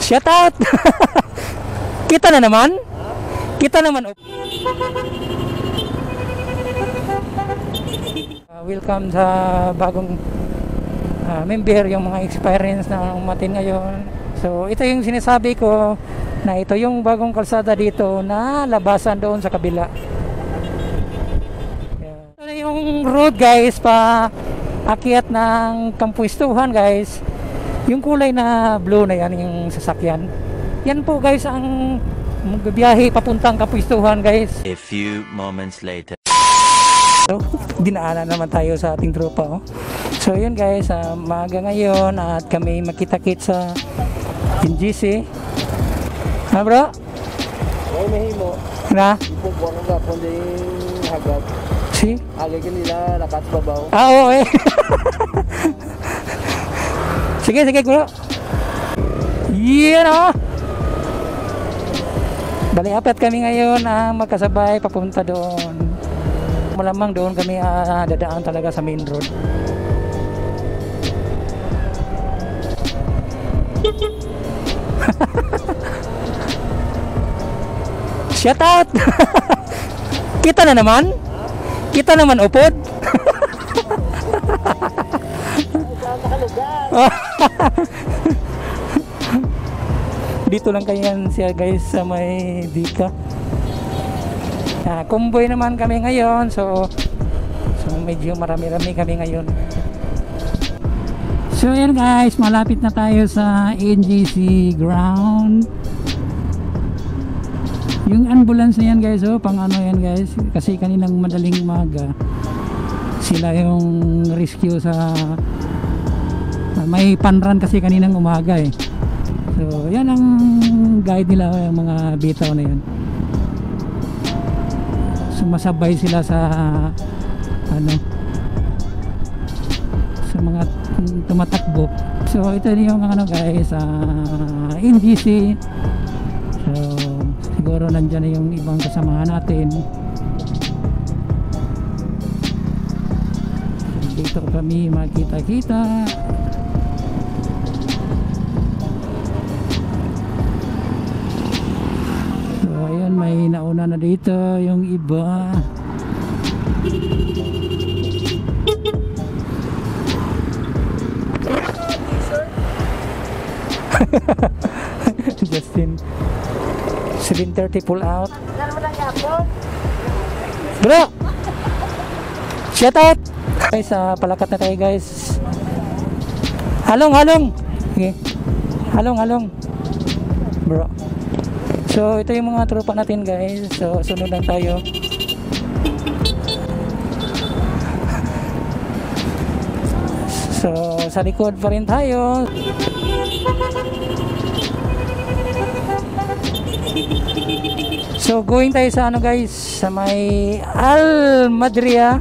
Shout out! Kita na naman? Kita naman. Welcome sa bagong member, yung mga experience na umatin ngayon. So ito yung sinasabi ko, na ito yung bagong kalsada dito na labasan doon sa kabila. Ito na yung road guys, pa akyat ng Kampuistuhan guys. Yung kulay na blue na yan, yung sasakyan. Yan po guys ang magbibiyahe papuntang Kampuistuhan guys. A few moments later. So, dinaanan naman tayo sa ating tropa. Oh. So yun guys, maaga ngayon at kami makita-kit sa NGC. Ha bro? May mahimo. Na? Ipong buwan ng gapon din hagat. Si? Agay ka nila nakatbabaw. Oo eh. Sige, sige bro. Yan o. Bali apat kami ngayon ang magkasabay papunta doon. Malamang doon kami dadaan talaga sa main road. Shout out! Kita na naman? Kita naman upod? Dito lang kayan siya guys sa may Dika. Convoy naman kami ngayon, so medyo marami-rami kami ngayon. So yan guys, malapit na tayo sa NGC ground. Yung ambulance na yan guys, pang ano yan guys, kasi kaninang madaling umaga sila yung rescue sa may panran kasi kaninang umaga eh. So yan ang guide nila, yung mga bitaw na yan. Sumasabay sila sa ano, sa mga tumatakbo. So ito yung ano guys, NGC. So siguro nandyan na yung ibang kasamahan natin. Dito kami makita-kita. So ayun, may nauna na dito yung iba. Justin 7:30 pull out. Bro! Shout out! Guys, palakat na tayo guys. Halong, halong! Okay. Halong, halong. Bro. So, ito yung mga tropa natin guys. So, sunod lang tayo. So, sa likod pa rin tayo. So going tayo sa ano guys, sa may Almadria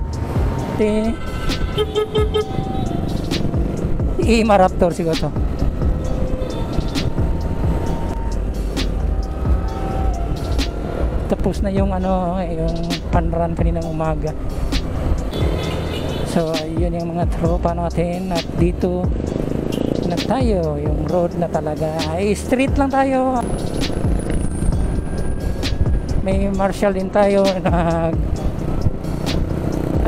Ima Raptor siguro to. Tapos na yung ano, yung panran kaninang umaga. So yun yung mga tropa natin at dito na tayo, yung road na talaga ay street lang tayo. May marshal din tayo na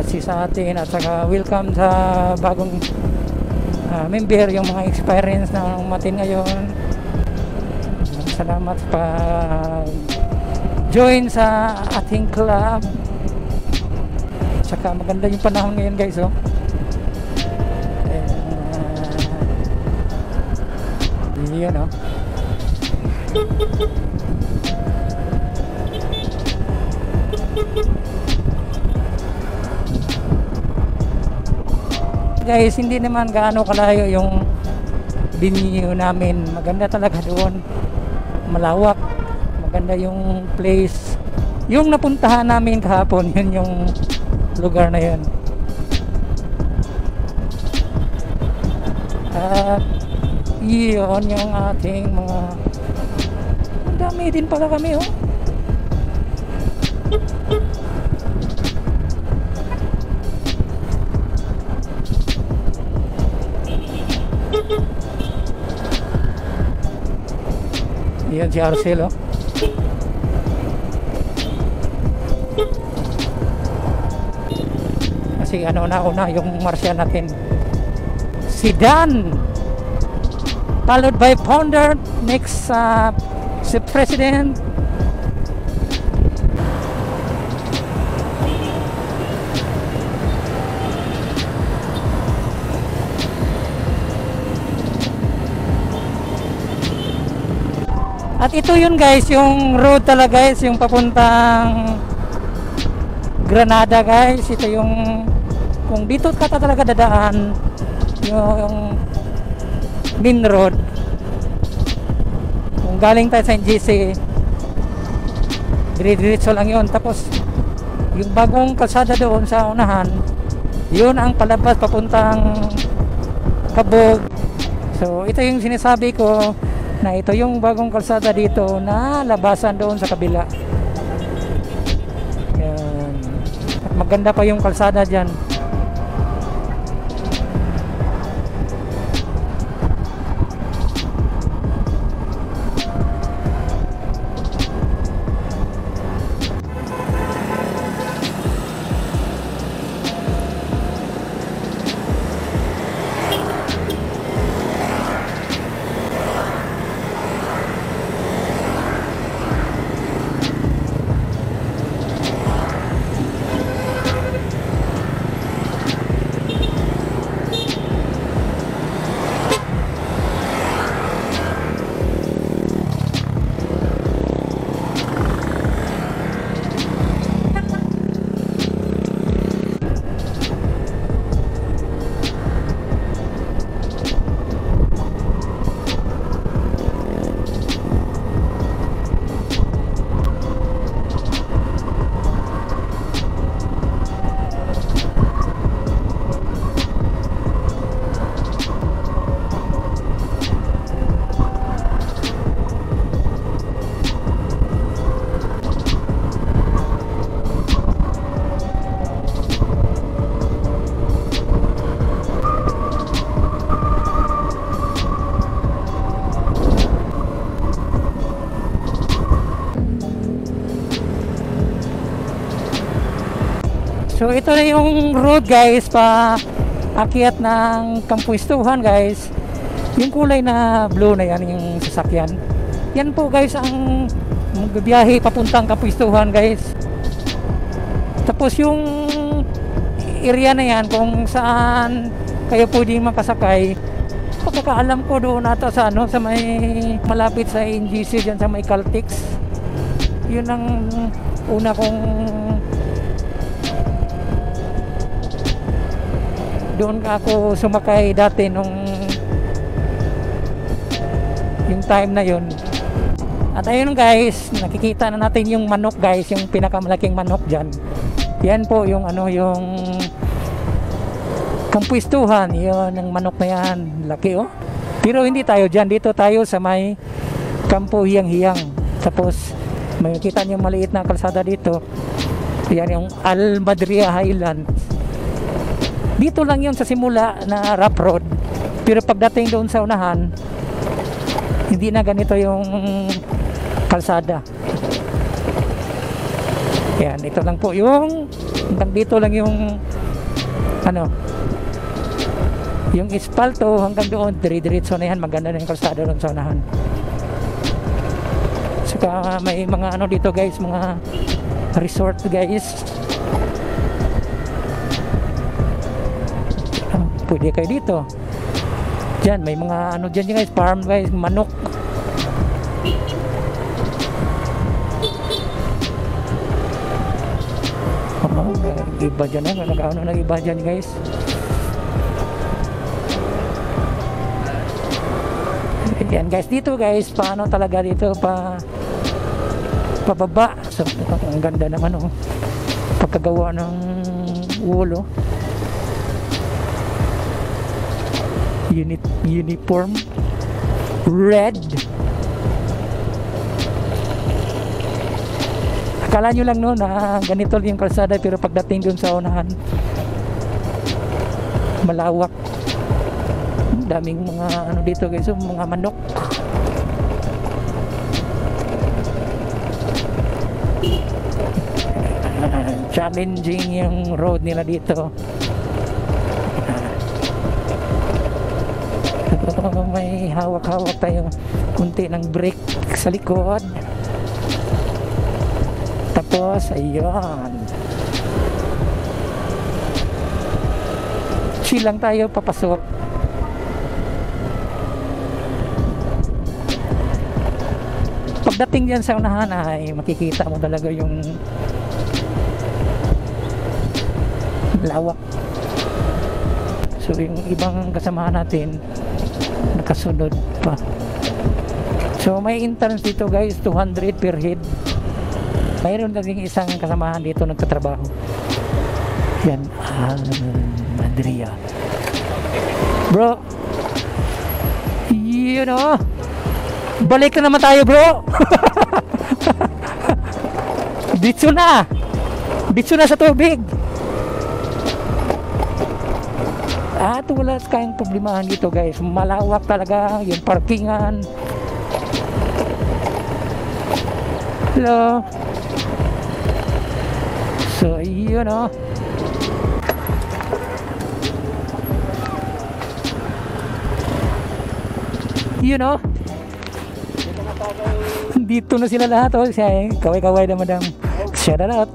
assist sa atin at saka welcome sa bagong member, yung mga experience na umatin ngayon. Salamat pa join sa ating club. Saka maganda yung panahon ngayon guys yun guys, hindi naman gaano kalayo yung venue namin. Maganda talaga doon, malawak, maganda yung place. Yung napuntahan namin kahapon, yun yung lugar na yun. At yun yung ating mga, ang dami din pala kami Yan si Arcel, oh. Kasi ano na yung Martian natin, si Dan, followed by Founder, next si President. At ito yun guys, yung road talaga guys, yung papuntang Granada guys. Ito yung, kung dito ka talaga dadaan, yung main road. Kung galing tayo sa NGC, dire-diretso lang yun. Tapos yung bagong kalsada doon sa unahan, yun ang palabas papuntang Cabog. So ito yung sinasabi ko, na ito yung bagong kalsada dito na labasan doon sa kabila. Yan. At maganda pa yung kalsada dyan. So ito na yung road guys, pa akyat ng Kampuistuhan guys. Yung kulay na blue na yan, yung sasakyan, yan po guys ang biyahe papuntang Kampuistuhan guys. Tapos yung area na yan kung saan kayo pwedeng makasakay, pagkakaalam ko doon ata sa ano, sa may malapit sa NGC dyan sa may Caltex. Yun ang una kong doon ako sumakay dati nung yung time na yun. At ayun guys, nakikita na natin yung manok guys, yung pinakamalaking manok dyan. Yan po yung ano, yung Kampuistuhan, yun ang manok na yan, laki oh. Pero hindi tayo dyan, dito tayo sa may Kampo Hiyang-Hiyang. Tapos makikita niyo maliit na kalsada dito, yan yung Almadria Highlands. Dito lang yun sa simula na rough road. Pero pagdating doon sa unahan, hindi na ganito yung kalsada. Yan, ito lang po yung hanggang dito lang yung ano, yung espalto hanggang doon, dire-diretso na yan. Maganda na yung kalsada doon sa unahan. Saka may mga ano dito guys, mga resort guys. Pwede kayo dito. Diyan may mga ano diyan guys, farm guys, manok. Iba dyan na, nag-ano na iba dyan guys. Yan guys, dito guys, paano talaga dito pababa. So, ang ganda naman oh, pagkagawa ng ulo. Uniform red. Akala nyo lang no na ganito yung kalsada, pero pagdating dun sa unahan, malawak. Daming mga ano dito guys, mga manok. Challenging yung road nila dito. May hawak-hawak tayo kunti ng brake sa likod. Tapos ayun, chill lang tayo papasok. Pagdating dyan sa unahan ay makikita mo talaga yung lawak. So yung ibang kasamahan natin nakasunod pa. So may entrance dito guys, 200 per head. Mayroon na ding isang kasamahan dito nagtatrabaho. Yan, Andrea. Bro, you know, balik na naman tayo bro. Dito na sa tubig. At wala kayong problemahan dito guys, malawak talaga yung parkingan. Hello. So yun o. Yun o. Dito na sila lahat o. Siya kaway-kaway na madam. Shout out.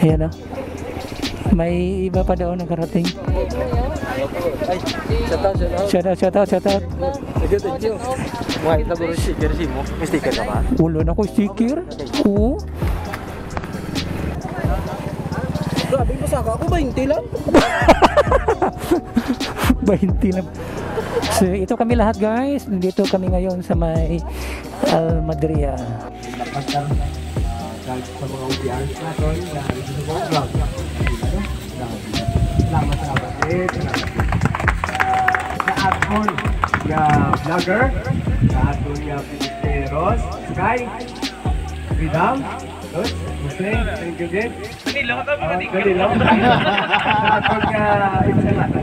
Ayan o. May iba pa daw nakarating. Shout out. Thank you. Wahit na buro sticker mo. May sticker ka ba? Ulo na ko sticker. Oo. Grabe ko saka ako, 20 lang. 20 lang. So ito kami lahat guys. Nandito kami ngayon sa may Almadria. Sa mga audience natin, dito ko vlog. Salamat sa kapatid. Sa aton yung vlogger, sa aton yung Pinisteros, Sky, Freedom, Luz, Muslim, thank you din. Kanilo ka ba? Kanilo. Sa aton yung salamat.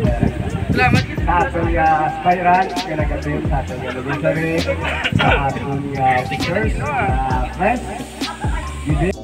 Sa aton yung Spiral, kinagatin sa aton yung Lumisari, sa aton yung Pictures, Press, Gide.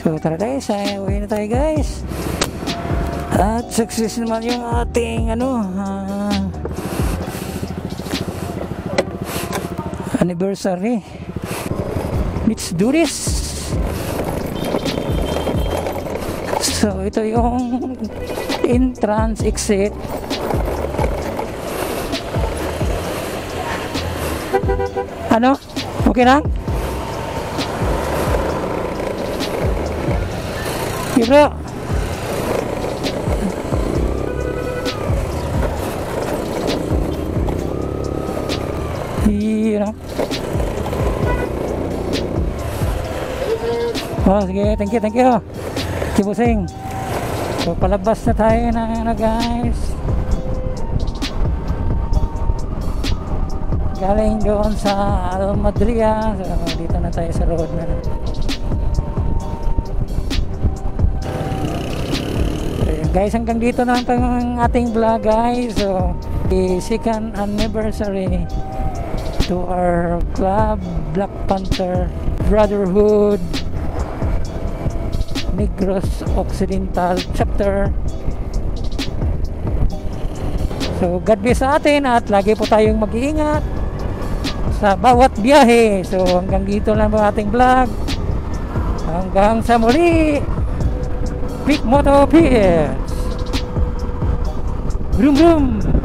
So tara guys, uwi na tayo guys. At success naman yung ating anniversary. Let's do this. So ito yung entrance exit. Ano? Okay lang? Okay bro. Oh, sige, thank you. Kibusing. So palabas na tayo na guys. galing doon sa Almadria. So dito na tayo sa road na. So, guys, hanggang dito na lang ang ating vlog, guys. So the second anniversary to our club, Black Panther Brotherhood Negros Occidental Chapter. So God bless sa atin at lagi po tayong mag-iingat sa bawat biyahe. So hanggang dito lang po ating vlog. Hanggang sa muli, Big Moto PS. Vroom vroom.